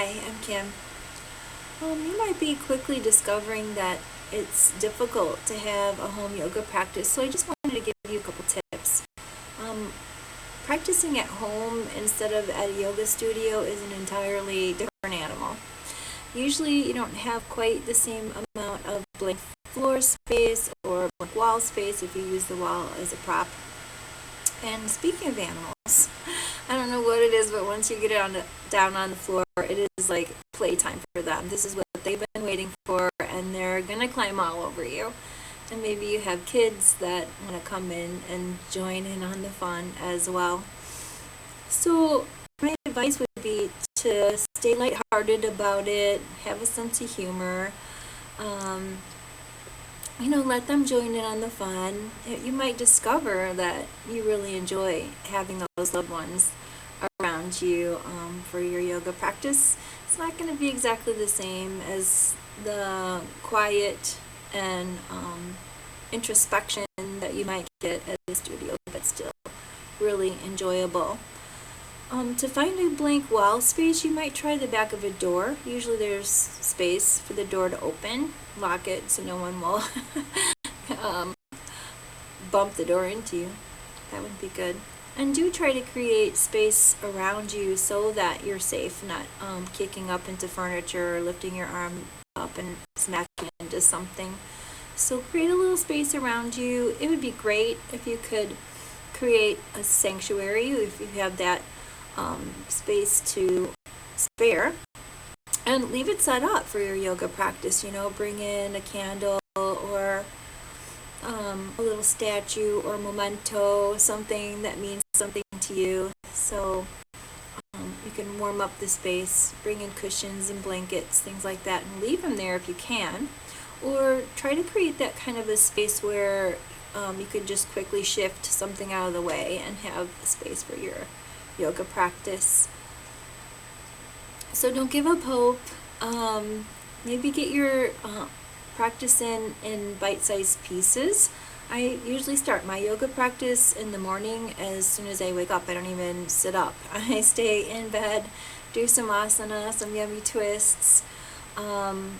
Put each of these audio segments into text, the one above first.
Hi, I'm Kim. You might be quickly discovering that it's difficult to have a home yoga practice, so I just wanted to give you a couple tips. Um, Practicing at home instead of at a yoga studio is an entirely different animal. Usually, you don't have quite the same amount of blank floor space or blank wall space if you use the wall as a prop. And speaking of animals, I don't know what it is, but once you get down on the floor, it is like playtime for them. This is what they've been waiting for, and they're going to climb all over you. And maybe you have kids that want to come in and join in on the fun as well. So, my advice would be to stay lighthearted about it, have a sense of humor. Um, let them join in on the fun. You might discover that you really enjoy having those loved ones around you for your yoga practice. It's not going to be exactly the same as the quiet and introspection that you might get at the studio, but still really enjoyable. To find a blank wall space, you might try the back of a door. Usually there's space for the door to open. Lock it so no one will um, bump the door into you. That would be good. And do try to create space around you so that you're safe, not kicking up into furniture or lifting your arm up and smacking into something. So create a little space around you. It would be great if you could create a sanctuary, if you have that space to spare, and leave it set up for your yoga practice. Bring in a candle or a little statue or memento, something that means something to you. So you can warm up the space, bring in cushions and blankets, things like that, and leave them there if you can. Or try to create that kind of a space where you could just quickly shift something out of the way and have a space for your yoga practice. So don't give up hope. Maybe get your practice in bite-sized pieces. I usually start my yoga practice in the morning as soon as I wake up. I don't even sit up. I stay in bed, do some asana, some yummy twists, and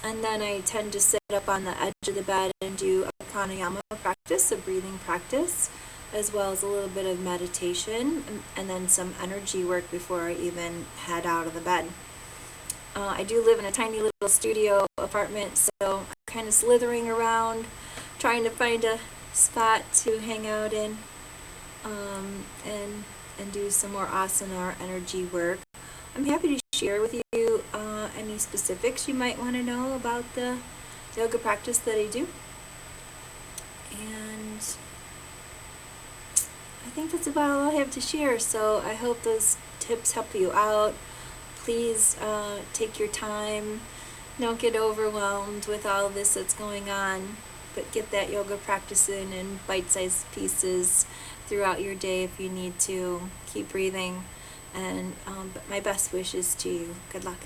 then I tend to sit up on the edge of the bed and do a pranayama practice, a breathing practice, as well as a little bit of meditation, and then some energy work before I even head out of the bed. I do live in a tiny little studio apartment, so I'm kind of slithering around, trying to find a spot to hang out in, and do some more asana or energy work. I'm happy to share with you any specifics you might want to know about the yoga practice that I do. And I think that's about all I have to share, so I hope those tips help you out. Please take your time. Don't get overwhelmed with all this that's going on, but get that yoga practice in bite-sized pieces throughout your day if you need to. Keep breathing, and but my best wishes to you. Good luck.